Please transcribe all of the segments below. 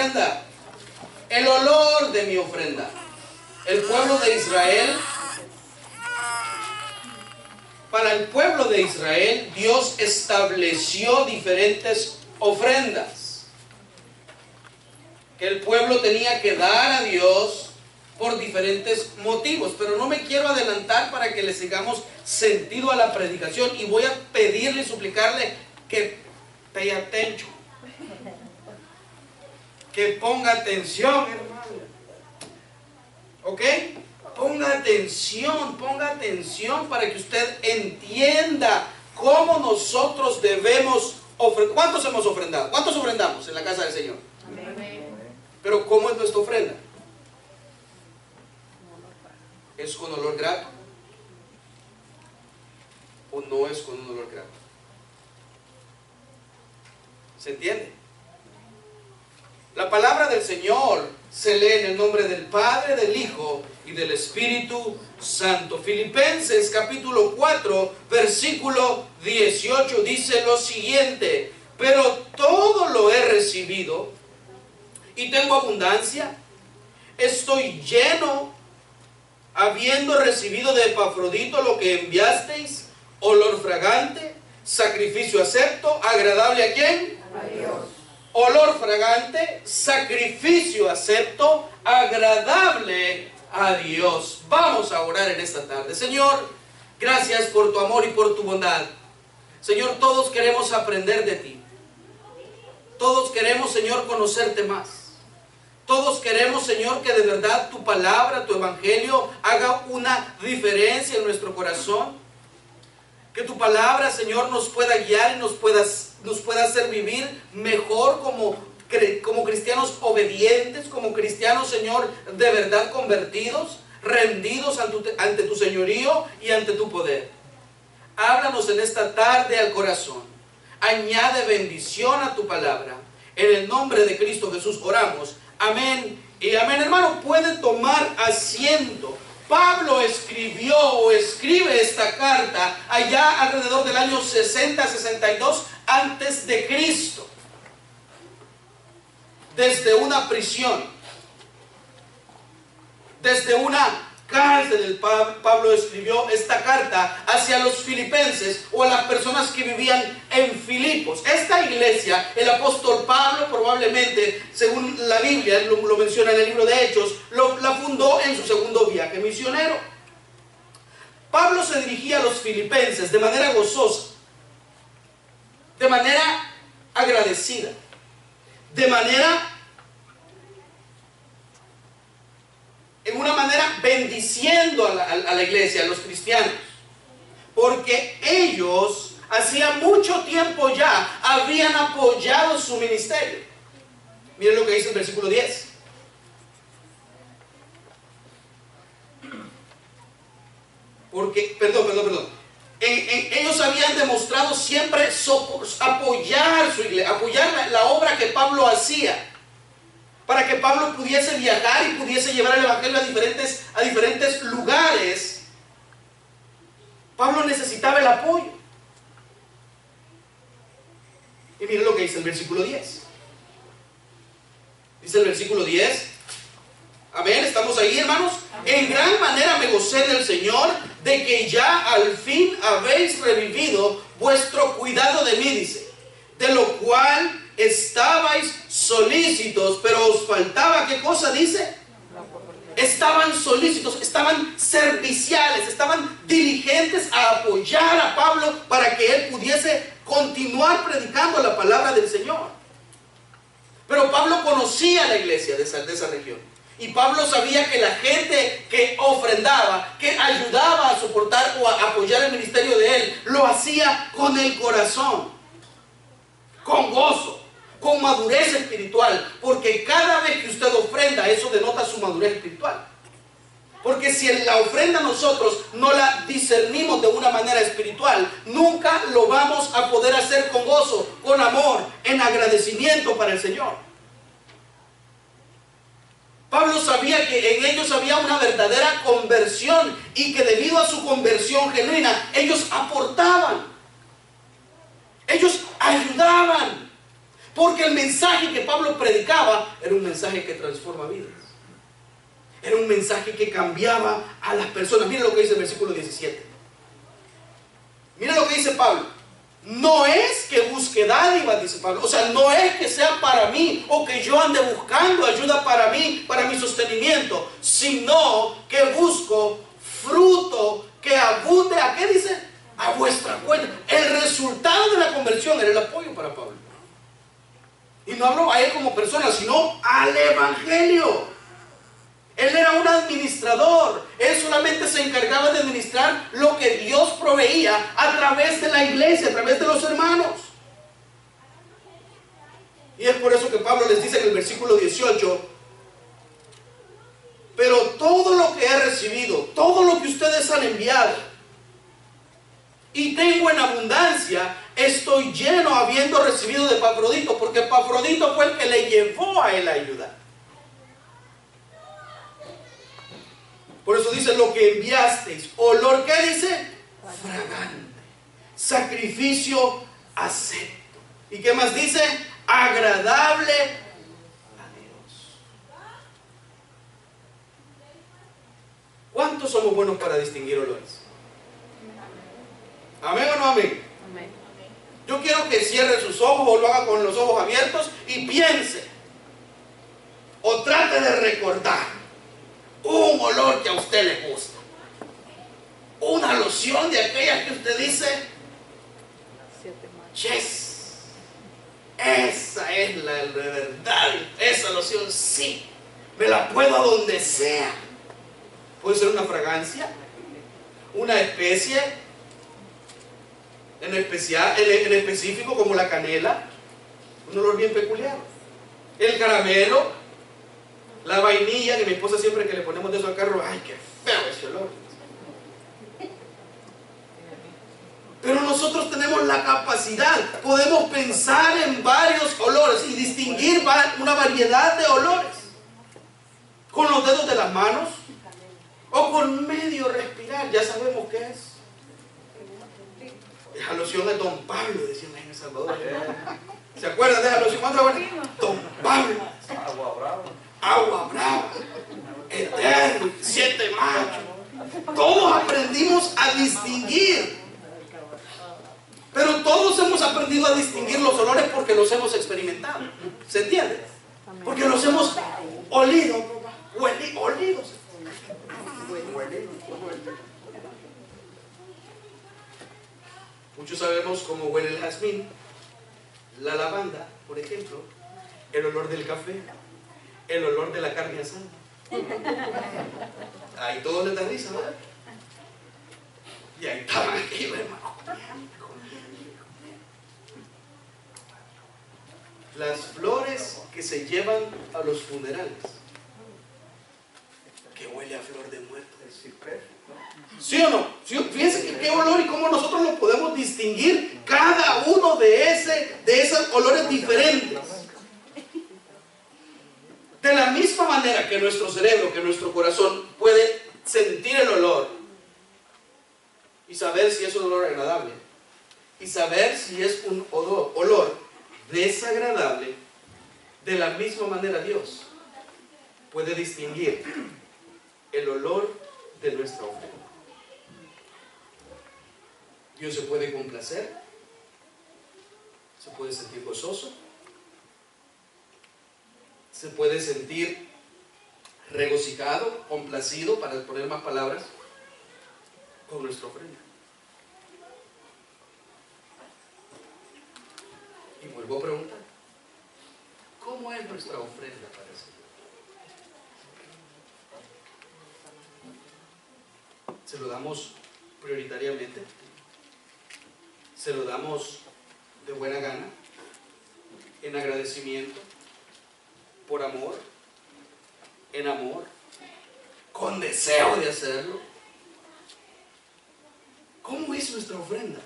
ofrenda. El olor de mi ofrenda. El pueblo de Israel, para el pueblo de Israel, Dios estableció diferentes ofrendas que el pueblo tenía que dar a Dios por diferentes motivos. Pero no me quiero adelantar para que le sigamos sentido a la predicación, y voy a pedirle y suplicarle que pay attention, que ponga atención, hermano. ¿Ok? Ponga atención para que usted entienda cómo nosotros debemos ofrendar. ¿Cuántos hemos ofrendado? ¿Cuántos ofrendamos en la casa del Señor? Amén. Pero ¿cómo es nuestra ofrenda? ¿Es con olor grato? ¿O no es con un olor grato? ¿Se entiende? La palabra del Señor se lee en el nombre del Padre, del Hijo y del Espíritu Santo. Filipenses capítulo 4, versículo 18 dice lo siguiente: pero todo lo he recibido y tengo abundancia, estoy lleno, habiendo recibido de Epafrodito lo que enviasteis, olor fragante, sacrificio acepto, agradable ¿a quién? A Dios. Olor fragante, sacrificio acepto, agradable a Dios. Vamos a orar en esta tarde. Señor, gracias por tu amor y por tu bondad. Señor, todos queremos aprender de ti. Todos queremos, Señor, conocerte más. Todos queremos, Señor, que de verdad tu palabra, tu evangelio haga una diferencia en nuestro corazón. Que tu palabra, Señor, nos pueda guiar y nos pueda hacer vivir mejor como cristianos obedientes, como cristianos, Señor, de verdad convertidos, rendidos ante tu señorío y ante tu poder. Háblanos en esta tarde al corazón. Añade bendición a tu palabra. En el nombre de Cristo Jesús oramos. Amén y amén. Hermano, puede tomar asiento. Pablo escribió o escribe esta carta allá alrededor del año 60-62 antes de Cristo, desde una prisión, desde una cárcel. Pablo escribió esta carta hacia los filipenses o a las personas que vivían en Filipos. Esta iglesia, el apóstol Pablo probablemente, según la Biblia, lo menciona en el libro de Hechos, la fundó en su segundo viaje misionero. Pablo se dirigía a los filipenses de manera gozosa, de manera agradecida, en una manera bendiciendo a la iglesia, a los cristianos, porque ellos hacía mucho tiempo ya habían apoyado su ministerio. Miren lo que dice el versículo 10. Porque, perdón. Ellos habían demostrado siempre apoyar su iglesia, apoyar la obra que Pablo hacía, para que Pablo pudiese viajar y pudiese llevar el evangelio a diferentes lugares. Pablo necesitaba el apoyo. Y miren lo que dice el versículo 10. Dice el versículo 10. Amén, estamos ahí, hermanos. En gran manera me gocé del Señor, de que ya al fin habéis revivido vuestro cuidado de mí, dice, de lo cual estabais solícitos, pero os faltaba, ¿qué cosa dice? Estaban solícitos, estaban serviciales, estaban diligentes a apoyar a Pablo para que él pudiese continuar predicando la palabra del Señor. Pero Pablo conocía la iglesia de esa región. Y Pablo sabía que la gente que ofrendaba, que ayudaba a soportar o a apoyar el ministerio de él, lo hacía con el corazón, con gozo, con madurez espiritual. Porque cada vez que usted ofrenda, eso denota su madurez espiritual. Porque si en la ofrenda nosotros no la discernimos de una manera espiritual, nunca lo vamos a poder hacer con gozo, con amor, en agradecimiento para el Señor. Pablo sabía que en ellos había una verdadera conversión y que debido a su conversión genuina, ellos aportaban, ellos ayudaban. Porque el mensaje que Pablo predicaba era un mensaje que transforma vidas. Era un mensaje que cambiaba a las personas. Mira lo que dice el versículo 17. Mira lo que dice Pablo. No es que busque dádivas, dice Pablo. O sea, no es que sea para mí o que yo ande buscando ayuda para mí, para mi sostenimiento, sino que busco fruto que abunde. ¿A qué dice? A vuestra cuenta. El resultado de la conversión era el apoyo para Pablo. Y no hablo a él como persona, sino al evangelio. Él era un administrador. Él solamente se encargaba de administrar lo que Dios proveía a través de la iglesia, a través de los hermanos. Y es por eso que Pablo les dice en el versículo 18: pero todo lo que he recibido, todo lo que ustedes han enviado, y tengo en abundancia, estoy lleno habiendo recibido de Epafrodito, porque Epafrodito fue el que le llevó a él a ayudar. Por eso dice: lo que enviasteis, olor, ¿qué dice? Fragante, sacrificio acepto. ¿Y qué más dice? Agradable a Dios. ¿Cuántos somos buenos para distinguir olores? ¿Amén o no amén? Amén. Yo quiero que cierre sus ojos o lo haga con los ojos abiertos y piense o trate de recordar un olor que a usted le gusta, una loción de aquellas que usted dice: yes, esa es la de verdad, esa loción sí, me la puedo a donde sea. Puede ser una fragancia, una especie en específico, como la canela, un olor bien peculiar, el caramelo, la vainilla, que mi esposa siempre que le ponemos de eso al carro, ¡ay, qué feo ese olor! Pero nosotros tenemos la capacidad, podemos pensar en varios olores y distinguir una variedad de olores con los dedos de las manos o con medio respirar. Ya sabemos qué es. Esa loción de Don Pablo, decían en El Salvador. ¿Se acuerdan de esa loción? ¿Cuánto va? Don Pablo. Agua brava. Agua brava. Eterno. 7 machos. Todos aprendimos a distinguir. Pero todos hemos aprendido a distinguir los olores porque los hemos experimentado. ¿Se entiende? Porque los hemos olido. Olidos. Muchos sabemos cómo huele el jazmín, la lavanda, por ejemplo, el olor del café, el olor de la carne asada. Ahí todos les da risa, ¿verdad? Y ahí estaban aquellos hermanos. Las flores que se llevan a los funerales, que huele a flor de muerto. ¿Sí o no? ¿Sí? Fíjense que qué olor y cómo nosotros lo podemos distinguir, cada uno de esos olores diferentes. De la misma manera que nuestro cerebro, que nuestro corazón puede sentir el olor y saber si es un olor agradable y saber si es un olor desagradable, de la misma manera Dios puede distinguir el olor de nuestra ofrenda. Dios se puede complacer, se puede sentir gozoso, se puede sentir regocijado, complacido, para poner más palabras, con nuestra ofrenda. Y vuelvo a preguntar, ¿cómo es nuestra ofrenda para el Señor? ¿Se lo damos prioritariamente? ¿Se lo damos de buena gana? ¿En agradecimiento? ¿Por amor? ¿En amor? ¿Con deseo de hacerlo? ¿Cómo es nuestra ofrenda?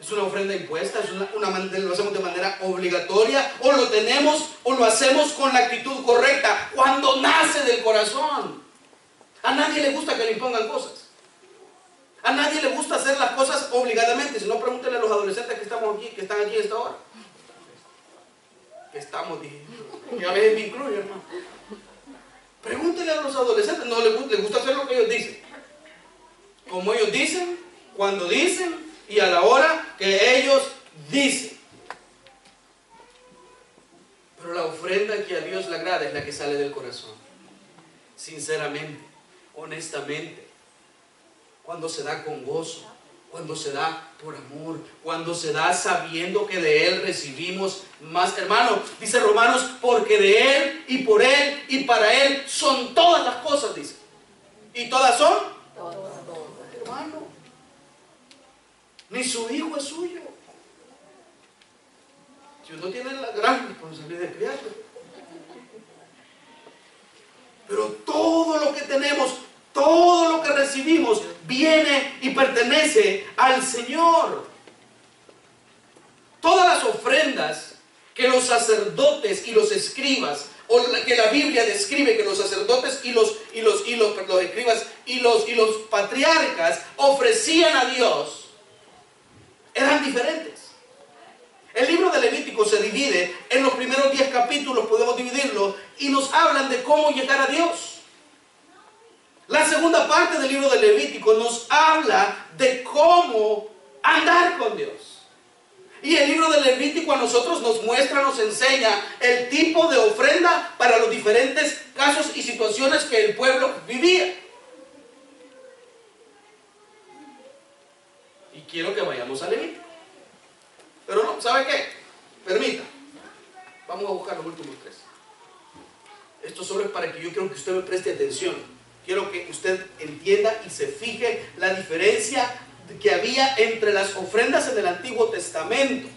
¿Es una ofrenda impuesta? ¿Es lo hacemos de manera obligatoria? ¿O lo tenemos o lo hacemos con la actitud correcta? Cuando nace del corazón. A nadie le gusta que le impongan cosas. A nadie le gusta hacer las cosas obligadamente. Si no, pregúntenle a los adolescentes que están aquí a esta hora. que estamos diciendo. Y a veces me incluye, hermano. Pregúntele a los adolescentes, no les gusta hacer lo que ellos dicen. Como ellos dicen, cuando dicen y a la hora que ellos dicen. Pero la ofrenda que a Dios le agrada es la que sale del corazón. Sinceramente, honestamente, cuando se da con gozo, cuando se da por amor, cuando se da sabiendo que de Él recibimos más. Hermano, dice Romanos, porque de Él y por Él y para Él son todas las cosas, dice. ¿Y todas son? Todas. Hermano, ni su hijo es suyo. Si uno tiene la gran responsabilidad de criarlo. Pero todo lo que tenemos, todo lo que recibimos, viene y pertenece al Señor. Todas las ofrendas que los sacerdotes y los escribas, o que la Biblia describe que los sacerdotes y los escribas y los patriarcas ofrecían a Dios, eran diferentes. El libro de Levítico se divide en los primeros 10 capítulos, podemos dividirlo, y nos hablan de cómo llegar a Dios. La segunda parte del libro de Levítico nos habla de cómo andar con Dios. Y el libro de Levítico a nosotros nos muestra, nos enseña el tipo de ofrenda para los diferentes casos y situaciones que el pueblo vivía. Y quiero que vayamos a Levítico. Pero no, ¿sabe qué? Permita. Vamos a buscar los últimos 3. Esto solo es para que yo quiero que usted me preste atención. Quiero que usted entienda y se fije la diferencia que había entre las ofrendas en el Antiguo Testamento,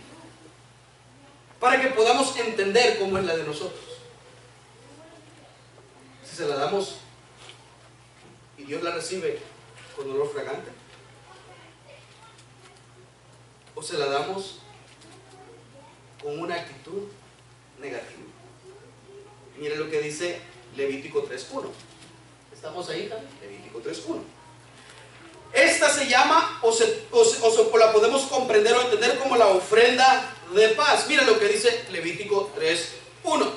para que podamos entender cómo es la de nosotros. Si se la damos y Dios la recibe con olor fragante, o se la damos con una actitud negativa. Mire lo que dice Levítico 3.1. ¿Estamos ahí también? Levítico 3.1. Esta se llama, o la podemos comprender o entender como la ofrenda de paz. Mire lo que dice Levítico 3.1.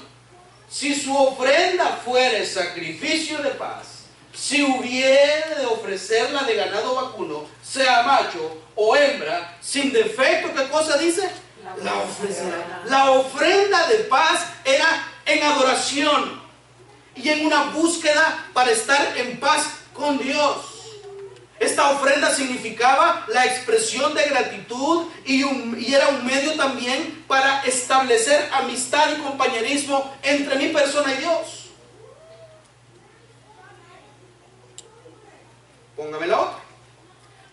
Si su ofrenda fuere sacrificio de paz, si hubiere de ofrecerla de ganado vacuno, sea macho o hembra, sin defecto, ¿qué cosa dice? La ofrecerá. La ofrenda de paz era en adoración y en una búsqueda para estar en paz con Dios. Esta ofrenda significaba la expresión de gratitud y era un medio también para establecer amistad y compañerismo entre mi persona y Dios. Póngame la otra.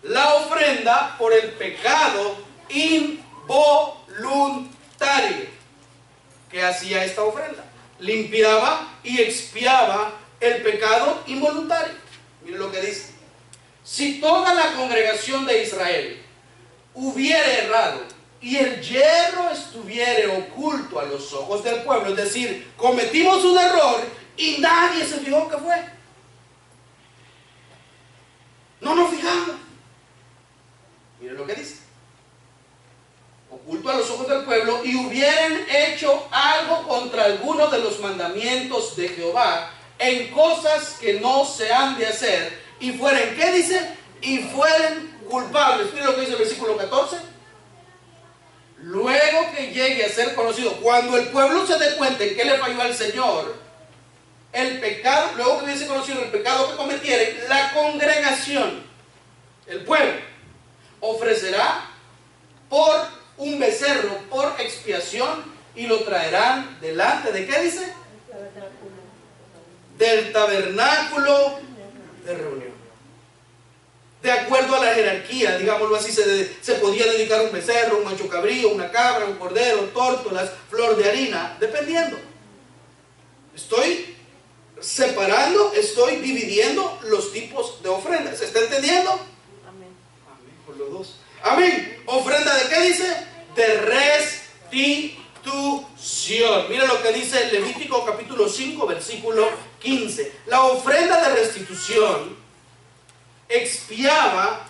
La ofrenda por el pecado involuntario. ¿Qué hacía esta ofrenda? Limpiaba y expiaba el pecado involuntario. Mire lo que dice. Si toda la congregación de Israel hubiere errado y el yerro estuviere oculto a los ojos del pueblo, es decir, cometimos un error y nadie se fijó que fue. No nos fijamos. Mire lo que dice. Oculto a los ojos del pueblo y hubieran hecho algo contra alguno de los mandamientos de Jehová en cosas que no se han de hacer y fueren, ¿qué dice? Y fueren culpables. Mire lo que dice el versículo 14. Luego que llegue a ser conocido, cuando el pueblo se dé cuenta en que le falló al Señor, el pecado, luego que hubiese conocido el pecado que cometieren, la congregación, el pueblo, ofrecerá por un becerro por expiación y lo traerán delante de, ¿qué dice? Del tabernáculo de reunión. De acuerdo a la jerarquía, digámoslo así, se podía dedicar un becerro, un macho cabrío, una cabra, un cordero, tórtolas, flor de harina, dependiendo. Estoy separando, estoy dividiendo los tipos de ofrendas. ¿Se está entendiendo? Amén. Amén, por los dos. Amén. ¿Ofrenda de qué dice? De restitución. Mira lo que dice Levítico capítulo 5, versículo 15. La ofrenda de restitución expiaba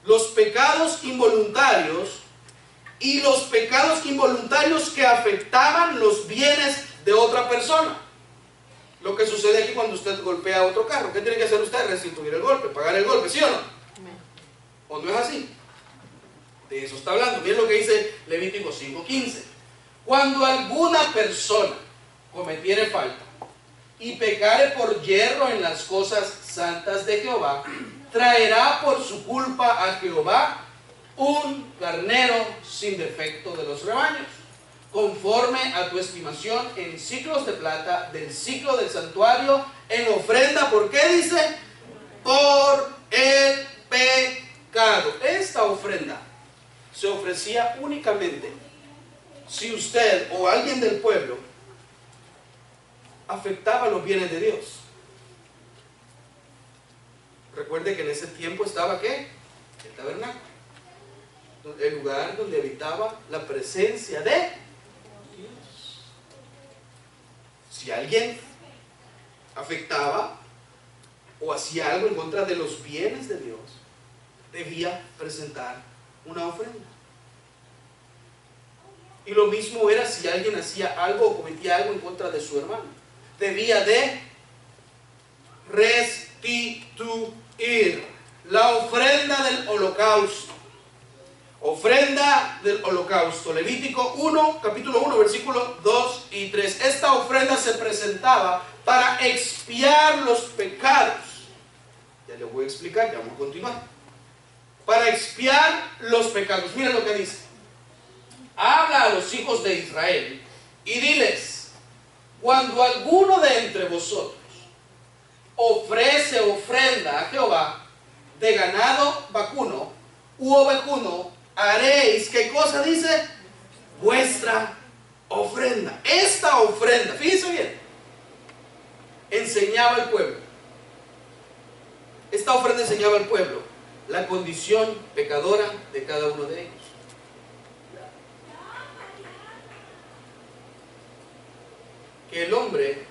los pecados involuntarios, y los pecados involuntarios daños que afectaban los bienes de otra persona. Lo que sucede aquí cuando usted golpea a otro carro. ¿Qué tiene que hacer usted? Restituir el golpe, pagar el golpe, ¿sí o no? ¿O no es así? De eso está hablando. Miren lo que dice Levítico 5:15. Cuando alguna persona cometiere falta y pecare por yerro en las cosas santas de Jehová, traerá por su culpa a Jehová un carnero sin defecto de los rebaños, conforme a tu estimación en ciclos de plata del ciclo del santuario, en ofrenda. ¿Por qué dice? Por el pecado. Esta ofrenda se ofrecía únicamente si usted o alguien del pueblo afectaba los bienes de Dios. Recuerde que en ese tiempo estaba ¿qué? El tabernáculo, el lugar donde habitaba la presencia de Dios. Si alguien afectaba o hacía algo en contra de los bienes de Dios, debía presentar una ofrenda. Y lo mismo era si alguien hacía algo o cometía algo en contra de su hermano. Debía de restituir la ofrenda del holocausto. Ofrenda del holocausto. Levítico 1, capítulo 1, versículos 2 y 3. Esta ofrenda se presentaba para expiar los pecados. Ya le voy a explicar, ya vamos a continuar. Para expiar los pecados. Miren lo que dice. Habla a los hijos de Israel y diles: cuando alguno de entre vosotros ofrece ofrenda a Jehová de ganado vacuno u ovejuno, haréis, ¿qué cosa dice? Vuestra ofrenda. Esta ofrenda, fíjense bien, enseñaba al pueblo. Esta ofrenda enseñaba al pueblo la condición pecadora de cada uno de ellos. Que el hombre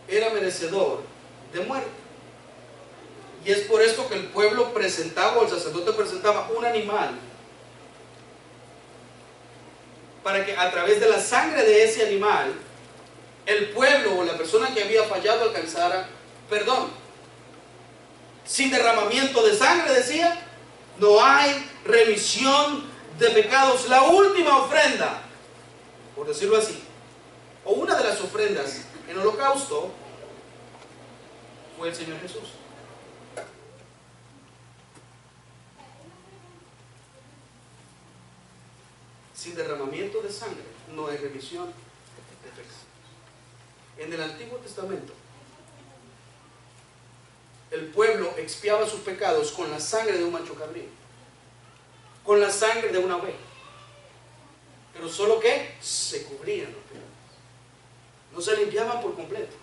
era merecedor de muerte. Y es por esto que el pueblo presentaba, o el sacerdote presentaba un animal, para que a través de la sangre de ese animal, el pueblo o la persona que había fallado alcanzara perdón. Sin derramamiento de sangre, decía, no hay remisión de pecados. La última ofrenda, por decirlo así, o una de las ofrendas en holocausto, fue el Señor Jesús. Sin derramamiento de sangre no hay remisión de pecados. En el Antiguo Testamento, el pueblo expiaba sus pecados con la sangre de un macho cabrío, con la sangre de una oveja, pero solo que se cubrían los pecados, no se limpiaban por completo.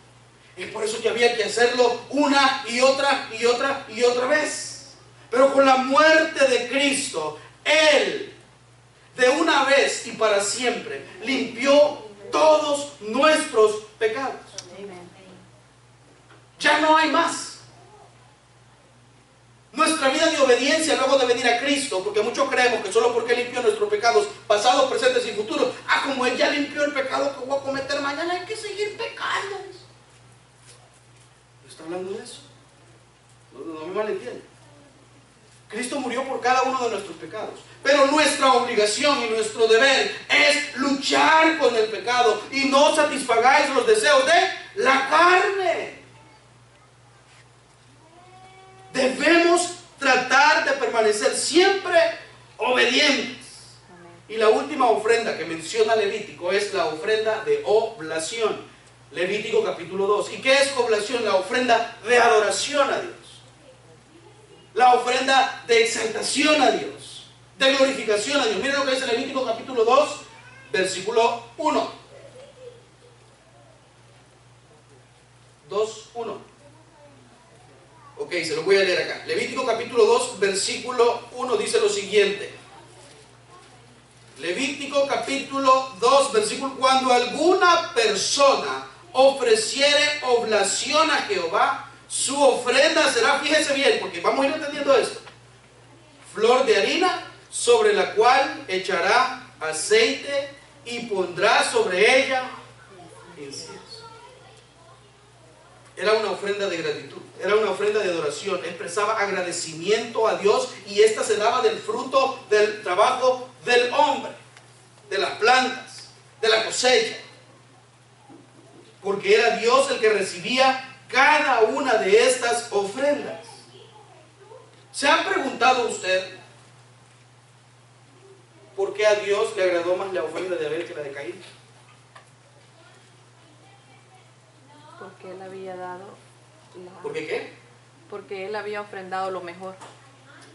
Es por eso que había que hacerlo una y otra y otra y otra vez. Pero con la muerte de Cristo, Él de una vez y para siempre limpió todos nuestros pecados. Ya no hay más. Nuestra vida de obediencia luego de venir a Cristo, porque muchos creemos que solo porque limpió nuestros pecados pasados, presentes y futuros, como Él ya limpió el pecado que voy a cometer mañana, hay que seguir pecando. ¿No está hablando de eso? No me malentiende. Cristo murió por cada uno de nuestros pecados, pero nuestra obligación y nuestro deber es luchar con el pecado y no satisfagáis los deseos de la carne. Debemos tratar de permanecer siempre obedientes. Y la última ofrenda que menciona Levítico es la ofrenda de oblación. Levítico capítulo 2. ¿Y qué es oblación? La ofrenda de adoración a Dios. La ofrenda de exaltación a Dios, de glorificación a Dios. Miren lo que dice Levítico capítulo 2, versículo 1. 2:1. Ok, se lo voy a leer acá. Levítico capítulo 2, versículo 1 dice lo siguiente. Levítico capítulo 2, versículo: cuando alguna persona ofreciere oblación a Jehová, su ofrenda será, fíjese bien, porque vamos a ir entendiendo esto, flor de harina, sobre la cual echará aceite y pondrá sobre ella incienso. Era una ofrenda de gratitud, era una ofrenda de adoración, expresaba agradecimiento a Dios, y esta se daba del fruto del trabajo del hombre, de las plantas, de la cosecha, porque era Dios el que recibía cada una de estas ofrendas. ¿Se ha preguntado usted por qué a Dios le agradó más la ofrenda de Abel que la de Caín? Porque él había dado ¿Por qué qué? Porque él había ofrendado lo mejor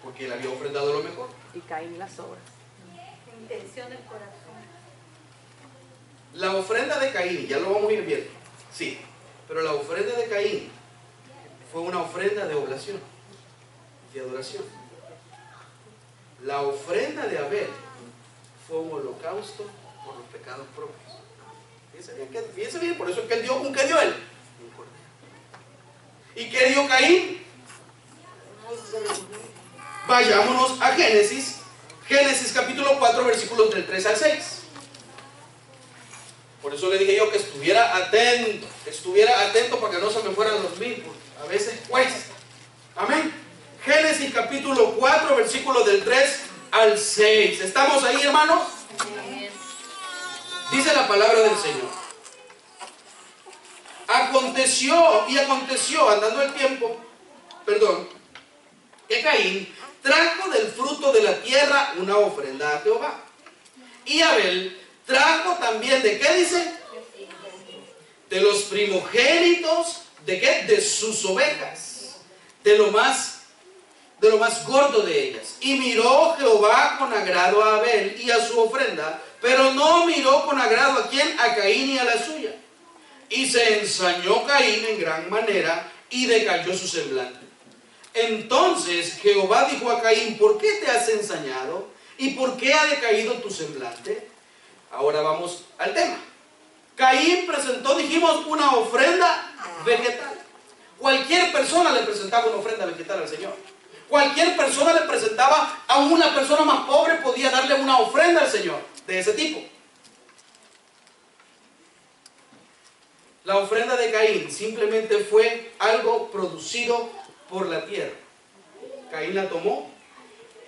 Porque él había ofrendado lo mejor. y Caín las obras. Intención del corazón. La ofrenda de Caín, ya lo vamos a ir viendo, sí, pero la ofrenda de Caín fue una ofrenda de oblación, de adoración. La ofrenda de Abel fue un holocausto por los pecados propios. Fíjense bien, por eso es que él dio, ¿un qué dio él? Un cordero. ¿Y qué dio Caín? Vayámonos a Génesis, Génesis capítulo 4, versículos del 3 al 6. Por eso le dije yo que estuviera atento para que no se me fueran los mil, porque a veces cuesta. Amén. Génesis capítulo 4, versículos del 3 al 6. ¿Estamos ahí, hermanos? Dice la palabra del Señor. Aconteció, andando el tiempo, que Caín trajo del fruto de la tierra una ofrenda a Jehová. Y Abel trajo también, ¿de qué dice? De los primogénitos, ¿de qué? De sus ovejas, de lo más gordo de ellas. Y miró Jehová con agrado a Abel y a su ofrenda, pero no miró con agrado ¿a quién? A Caín y a la suya. Y se ensañó Caín en gran manera y decayó su semblante. Entonces Jehová dijo a Caín: ¿por qué te has ensañado? ¿Y por qué ha decaído tu semblante? Ahora vamos al tema. Caín presentó, dijimos, una ofrenda vegetal. Cualquier persona le presentaba una ofrenda vegetal al Señor. Cualquier persona le presentaba, a una persona más pobre podía darle una ofrenda al Señor de ese tipo. La ofrenda de Caín simplemente fue algo producido por la tierra. Caín la tomó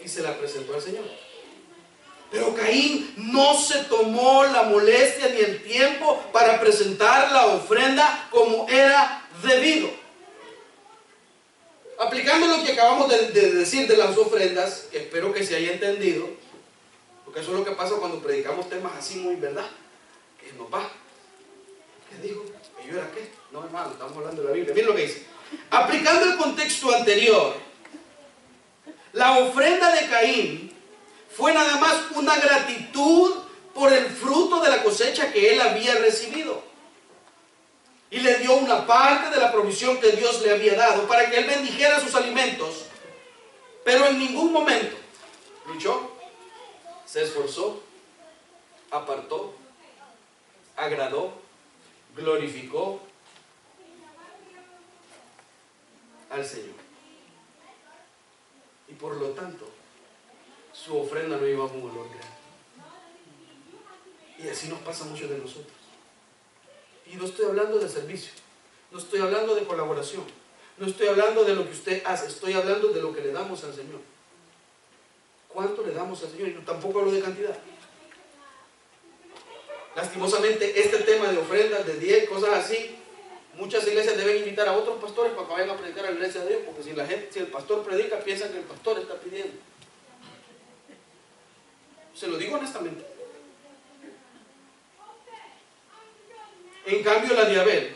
y se la presentó al Señor. Pero Caín no se tomó la molestia ni el tiempo para presentar la ofrenda como era debido. Aplicando lo que acabamos de decir de las ofrendas, que espero que se haya entendido, porque eso es lo que pasa cuando predicamos temas así muy, ¿verdad? Que nos va. ¿Qué dijo? ¿Que yo era qué? No, hermano, estamos hablando de la Biblia. Miren lo que dice. Aplicando el contexto anterior, la ofrenda de Caín fue nada más una gratitud por el fruto de la cosecha que él había recibido. Y le dio una parte de la provisión que Dios le había dado para que él bendijera sus alimentos. Pero en ningún momento luchó, se esforzó, apartó, agradó, glorificó al Señor. Y por lo tanto, su ofrenda no iba con olor grande. Y así nos pasa a muchos de nosotros. Y no estoy hablando de servicio, no estoy hablando de colaboración, no estoy hablando de lo que usted hace, estoy hablando de lo que le damos al Señor. ¿Cuánto le damos al Señor? Y tampoco hablo de cantidad. Lastimosamente, este tema de ofrendas, de 10, cosas así, muchas iglesias deben invitar a otros pastores para que vayan a predicar a la iglesia de Dios, porque si el pastor predica, piensan que el pastor está pidiendo. Se lo digo honestamente. En cambio, la de Abel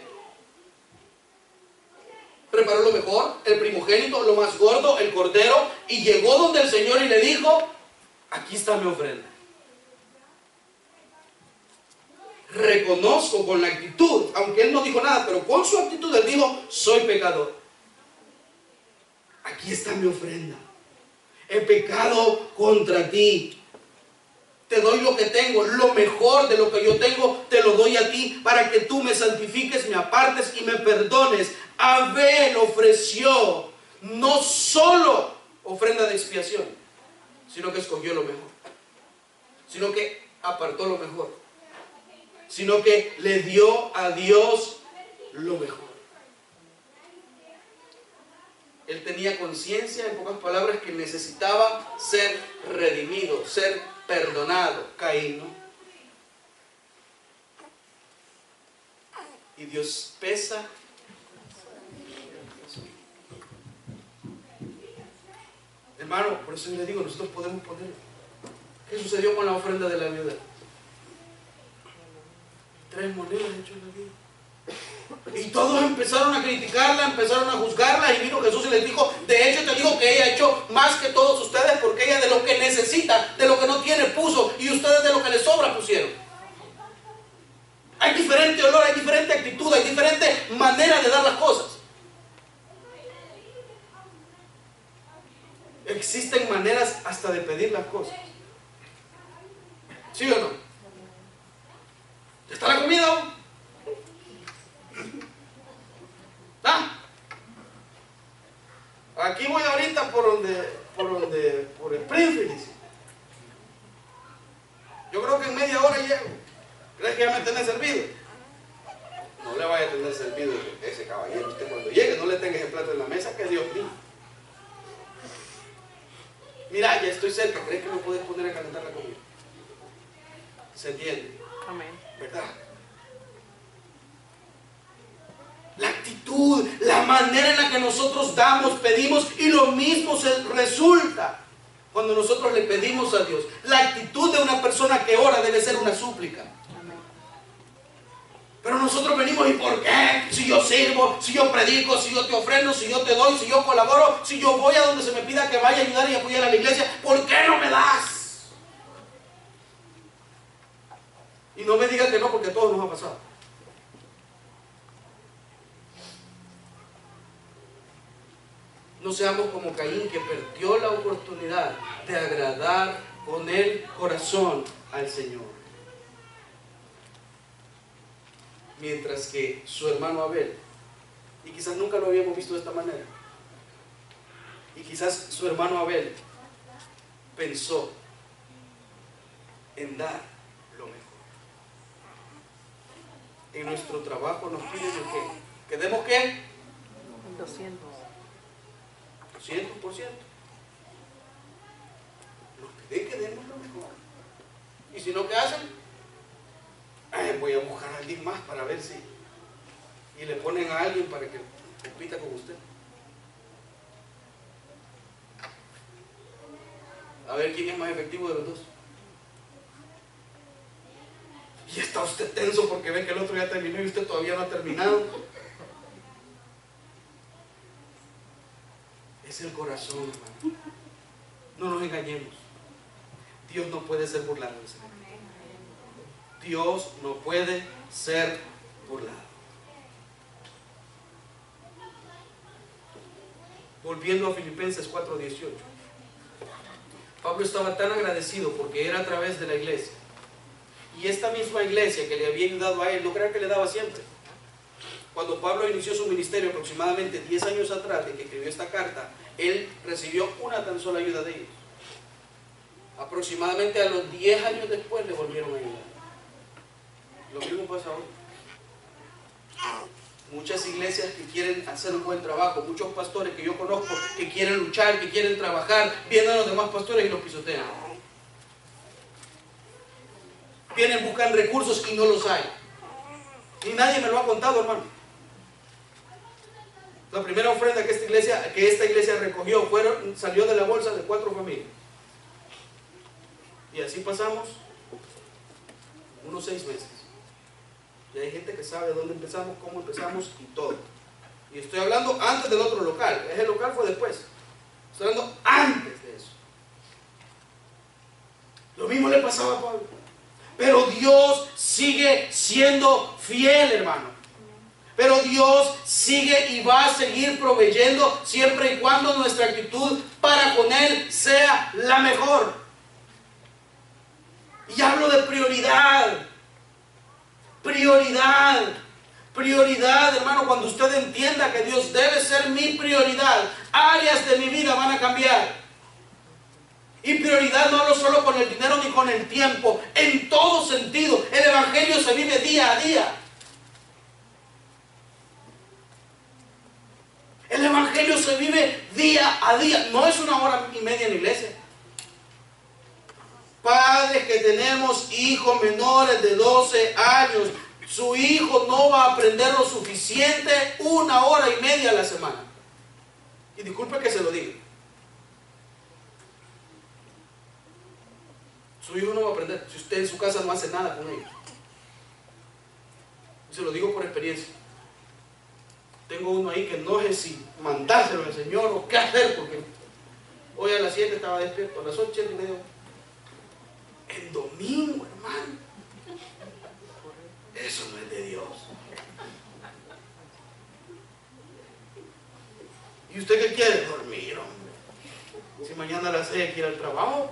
preparó lo mejor, el primogénito, lo más gordo, el cordero, y llegó donde el Señor y le dijo: aquí está mi ofrenda. Reconozco con la actitud, aunque él no dijo nada, pero con su actitud él dijo: soy pecador. Aquí está mi ofrenda. He pecado contra ti. Te doy lo que tengo, lo mejor de lo que yo tengo, te lo doy a ti para que tú me santifiques, me apartes y me perdones. Abel ofreció no solo ofrenda de expiación, sino que escogió lo mejor, sino que apartó lo mejor, sino que le dio a Dios lo mejor. Él tenía conciencia, en pocas palabras, que necesitaba ser redimido, ser perdonado. Caín, ¿no? Y Dios pesa. Hermano, por eso yo le digo, nosotros podemos poner. ¿Qué sucedió con la ofrenda de la viuda? 3 monedas hechos la vida. Y todos empezaron a criticarla, empezaron a juzgarla, y vino Jesús y les dijo: de hecho te digo que ella ha hecho más que todos ustedes, porque ella de lo que necesita, de lo que no tiene puso, y ustedes de lo que les sobra pusieron. Hay diferente olor, hay diferente actitud, hay diferente manera de dar las cosas. Existen maneras hasta de pedir las cosas. ¿Sí o no? ¿Está la comida aún? ¿Ah? Aquí voy ahorita por Springfield. Yo creo que en media hora llego. ¿Crees que ya me tenés servido? No le vaya a tener servido ese caballero. Usted cuando llegue no le tenga ese plato en la mesa, que Dios mío. Mira, ya estoy cerca. ¿Crees que me puedes poner a calentar la comida? ¿Se entiende? Amén. ¿Verdad? La actitud, la manera en la que nosotros damos, pedimos, y lo mismo se resulta cuando nosotros le pedimos a Dios. La actitud de una persona que ora debe ser una súplica. Pero nosotros venimos: ¿y por qué? Si yo sirvo, si yo predico, si yo te ofrendo, si yo te doy, si yo colaboro, si yo voy a donde se me pida que vaya a ayudar y apoyar a la iglesia, ¿por qué no me das? Y no me digan que no, porque a todos nos ha pasado. No seamos como Caín, que perdió la oportunidad de agradar con el corazón al Señor. Mientras que su hermano Abel, y quizás nunca lo habíamos visto de esta manera, y quizás su hermano Abel pensó en dar lo mejor. En nuestro trabajo nos piden ¿que demos qué? 200. 200%. Nos piden que demos lo mejor. Y si no, ¿qué hacen? Voy a buscar a alguien más para ver si. Y le ponen a alguien para que compita con usted. A ver quién es más efectivo de los dos. Y está usted tenso porque ve que el otro ya terminó y usted todavía no ha terminado. Es el corazón, hermano. No nos engañemos. Dios no puede ser burlado. Dios no puede ser burlado. Volviendo a Filipenses 4:18. Pablo estaba tan agradecido porque era a través de la iglesia. Y esta misma iglesia que le había ayudado a él, no crean que le daba siempre. Cuando Pablo inició su ministerio aproximadamente 10 años atrás de que escribió esta carta, él recibió una tan sola ayuda de ellos. Aproximadamente a los 10 años después le volvieron a ayudar. Lo mismo pasa ahora. Muchas iglesias que quieren hacer un buen trabajo, muchos pastores que yo conozco que quieren luchar, que quieren trabajar, vienen a los demás pastores y los pisotean. Vienen, buscan recursos y no los hay. Y nadie me lo ha contado, hermano. La primera ofrenda que esta iglesia recogió salió de la bolsa de 4 familias. Y así pasamos unos 6 meses. Y hay gente que sabe dónde empezamos, cómo empezamos y todo. Y estoy hablando antes del otro local. Ese local fue después. Estoy hablando antes de eso. Lo mismo le pasaba a Pablo. Pero Dios sigue siendo fiel, hermano. Pero Dios sigue y va a seguir proveyendo siempre y cuando nuestra actitud para con Él sea la mejor. Y hablo de prioridad. Prioridad. Prioridad, hermano, cuando usted entienda que Dios debe ser mi prioridad, áreas de mi vida van a cambiar. Y prioridad no hablo solo con el dinero ni con el tiempo, en todo sentido. El evangelio se vive día a día. El evangelio se vive día a día. No es 1 hora y media en la iglesia. Padres que tenemos hijos menores de 12 años, su hijo no va a aprender lo suficiente 1 hora y media a la semana. Y disculpe que se lo diga. Su hijo no va a aprender si usted en su casa no hace nada con ellos. Y se lo digo por experiencia. Tengo uno ahí que no sé si mandárselo al Señor o qué hacer, porque hoy a las 7 estaba despierto, a las 8:30. En domingo, hermano. Eso no es de Dios. ¿Y usted qué quiere? Dormir, hombre. Si mañana a las 6 hay que ir al trabajo.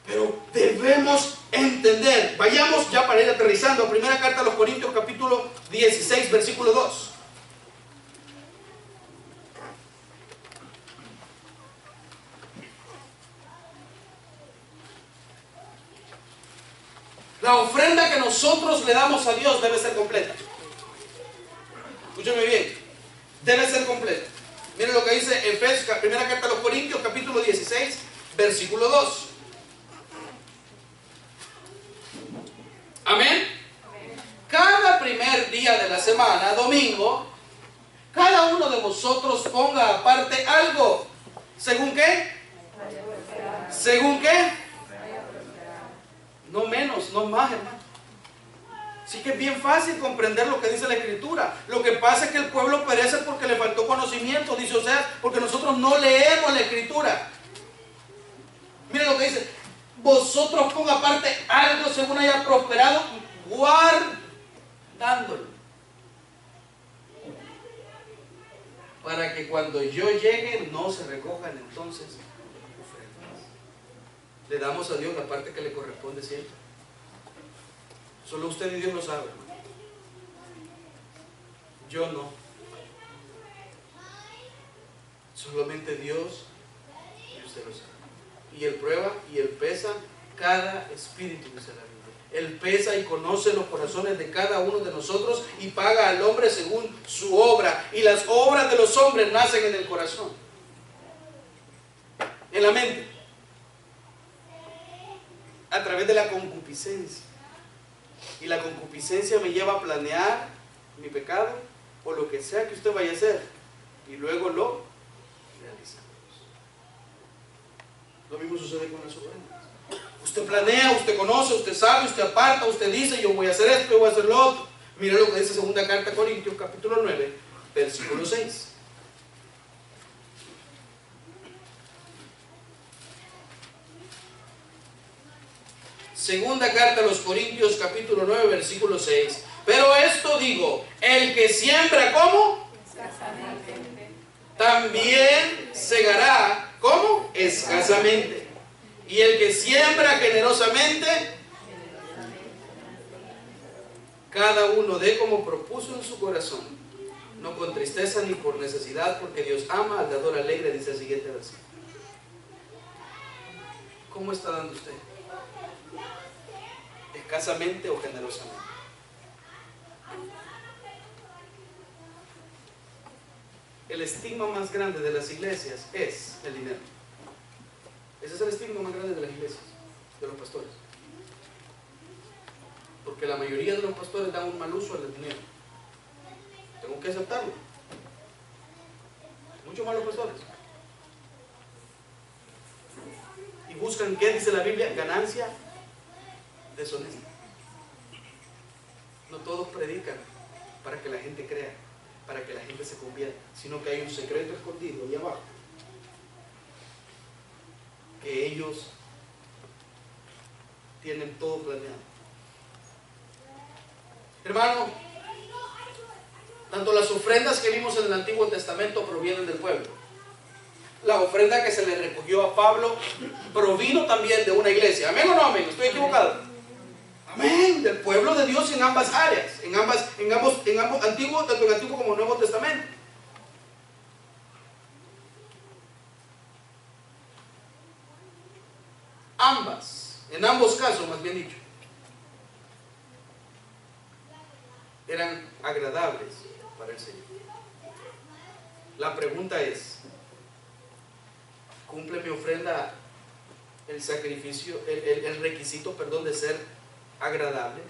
Pero debemos entender. Vayamos ya para ir aterrizando a primera carta a los Corintios, capítulo 16, versículo 2. La ofrenda que nosotros le damos a Dios debe ser completa. Escúcheme bien. Debe ser completa. Miren lo que dice Efesios, primera carta a los Corintios, capítulo 16, versículo 2. Amén. Cada primer día de la semana, domingo, cada uno de vosotros ponga aparte algo. ¿Según qué? ¿Según qué? No menos, no más, hermano. Así que es bien fácil comprender lo que dice la Escritura. Lo que pasa es que el pueblo perece porque le faltó conocimiento, dice Oseas, porque nosotros no leemos la Escritura. Miren lo que dice: vosotros ponga aparte algo según haya prosperado, guardándolo, para que cuando yo llegue no se recojan entonces ofrendas. Le damos a Dios la parte que le corresponde siempre. Solo usted y Dios lo saben. Yo no. Solamente Dios y usted lo sabe. Y Él prueba y Él pesa cada espíritu, dice la Biblia. Él pesa y conoce los corazones de cada uno de nosotros y paga al hombre según su obra. Y las obras de los hombres nacen en el corazón, en la mente, a través de la concupiscencia. Y la concupiscencia me lleva a planear mi pecado o lo que sea que usted vaya a hacer, y luego lo realizamos. Lo mismo sucede con las ofrendas. Usted planea, usted conoce, usted sabe, usted aparta, usted dice: yo voy a hacer esto, yo voy a hacer lo otro. Mire lo que dice segunda carta a Corintios, capítulo 9, versículo 6. Segunda carta a los Corintios, capítulo 9, versículo 6. Pero esto digo: el que siembra, ¿cómo? Escasamente. También segará, ¿cómo? Escasamente. Y el que siembra generosamente, cada uno dé como propuso en su corazón, no con tristeza ni por necesidad, porque Dios ama al dador alegre, dice el siguiente versículo. ¿Cómo está dando usted? ¿Escasamente o generosamente? El estigma más grande de las iglesias es el dinero. Ese es el estigma más grande de las iglesias, de los pastores. Porque la mayoría de los pastores dan un mal uso al dinero. Tengo que aceptarlo. Muchos malos pastores. Y buscan, ¿qué dice la Biblia? Ganancia deshonesta. No todos predican para que la gente crea, para que la gente se convierta, sino que hay un secreto escondido ahí abajo que ellos tienen todo planeado. Hermano, tanto las ofrendas que vimos en el Antiguo Testamento provienen del pueblo. La ofrenda que se le recogió a Pablo provino también de una iglesia. ¿Amén o no amén? ¿Estoy equivocado? Amén. Del pueblo de Dios en ambas áreas, en ambos antiguos, tanto en Antiguo como en Nuevo Testamento. en ambos casos, más bien dicho, eran agradables para el Señor. La pregunta es, ¿cumple mi ofrenda el sacrificio, el requisito, perdón, de ser agradable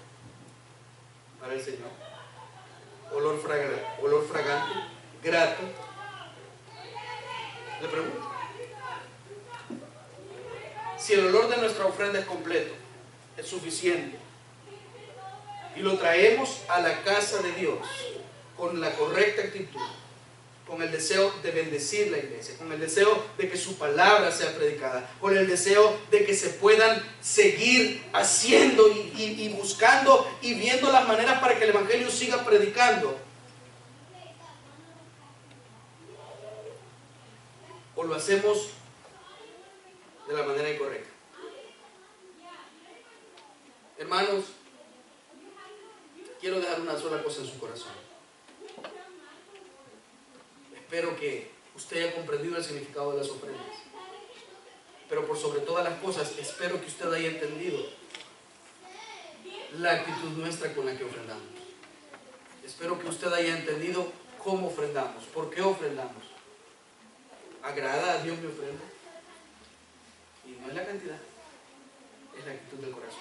para el Señor? Olor fragante, grato. Le pregunto. Si el olor de nuestra ofrenda es completo, es suficiente, y lo traemos a la casa de Dios con la correcta actitud, con el deseo de bendecir la iglesia, con el deseo de que su palabra sea predicada, con el deseo de que se puedan seguir haciendo y buscando y viendo las maneras para que el evangelio siga predicando, o lo hacemos de la manera incorrecta. Hermanos, quiero dejar una sola cosa en su corazón. Espero que usted haya comprendido el significado de las ofrendas, pero por sobre todas las cosas, espero que usted haya entendido la actitud nuestra con la que ofrendamos. Espero que usted haya entendido cómo ofrendamos, por qué ofrendamos. ¿Agrada a Dios mi ofrenda? Y no es la cantidad, es la actitud del corazón.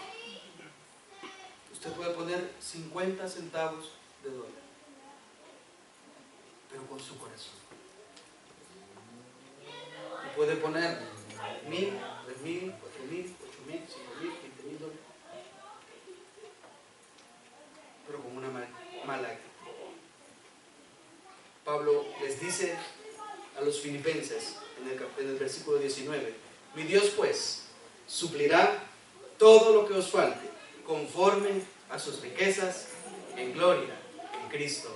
Usted puede poner 50 centavos de dólar, pero con su corazón. Y puede poner 1,000, 3,000, 4,000, 8,000, 5,000, 20,000 dólares, pero con una mala actitud. Pablo les dice a los filipenses en el versículo 19: mi Dios pues suplirá todo lo que os falte conforme a sus riquezas en gloria en Cristo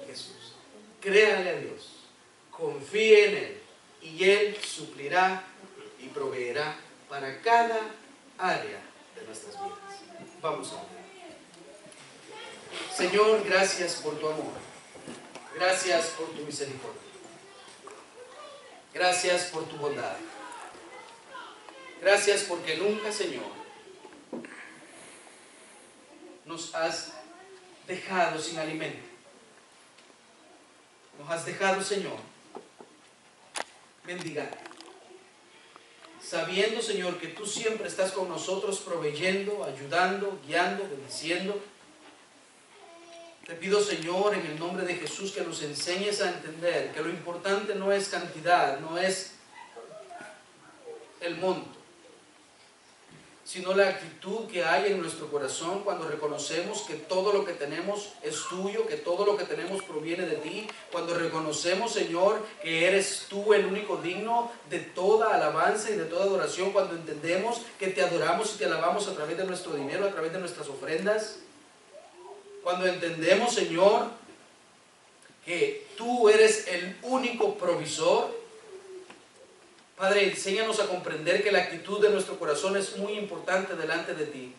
Jesús. Créale a Dios, confíe en Él, y Él suplirá y proveerá para cada área de nuestras vidas. Vamos a orar. Señor, gracias por tu amor, gracias por tu misericordia, gracias por tu bondad, gracias porque nunca, Señor, nos has dejado sin alimento. Nos has dejado, Señor, mendigar, sabiendo, Señor, que tú siempre estás con nosotros, proveyendo, ayudando, guiando, bendiciendo. Te pido, Señor, en el nombre de Jesús, que nos enseñes a entender que lo importante no es cantidad, no es el monto, sino la actitud que hay en nuestro corazón cuando reconocemos que todo lo que tenemos es tuyo, que todo lo que tenemos proviene de ti, cuando reconocemos, Señor, que eres tú el único digno de toda alabanza y de toda adoración, cuando entendemos que te adoramos y te alabamos a través de nuestro dinero, a través de nuestras ofrendas, cuando entendemos, Señor, que tú eres el único provisor. Padre, enséñanos a comprender que la actitud de nuestro corazón es muy importante delante de ti.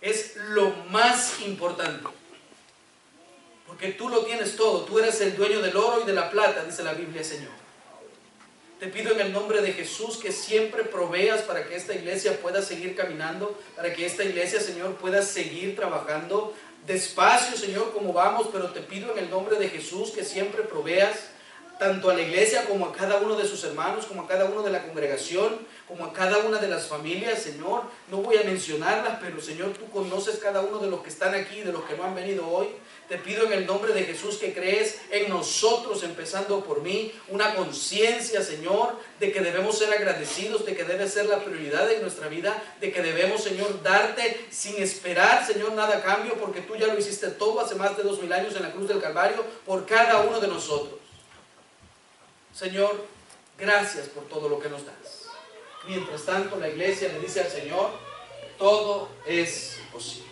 Es lo más importante. Porque tú lo tienes todo. Tú eres el dueño del oro y de la plata, dice la Biblia, Señor. Te pido en el nombre de Jesús que siempre proveas para que esta iglesia pueda seguir caminando, para que esta iglesia, Señor, pueda seguir trabajando despacio, Señor, como vamos, pero te pido en el nombre de Jesús que siempre proveas tanto a la iglesia como a cada uno de sus hermanos, como a cada uno de la congregación, como a cada una de las familias, Señor. No voy a mencionarlas, pero Señor, tú conoces cada uno de los que están aquí, de los que no han venido hoy. Te pido en el nombre de Jesús que crees en nosotros, empezando por mí, una conciencia, Señor, de que debemos ser agradecidos, de que debe ser la prioridad en nuestra vida, de que debemos, Señor, darte sin esperar, Señor, nada a cambio, porque tú ya lo hiciste todo hace más de 2000 años en la cruz del Calvario por cada uno de nosotros. Señor, gracias por todo lo que nos das. Mientras tanto, la iglesia le dice al Señor: todo es posible.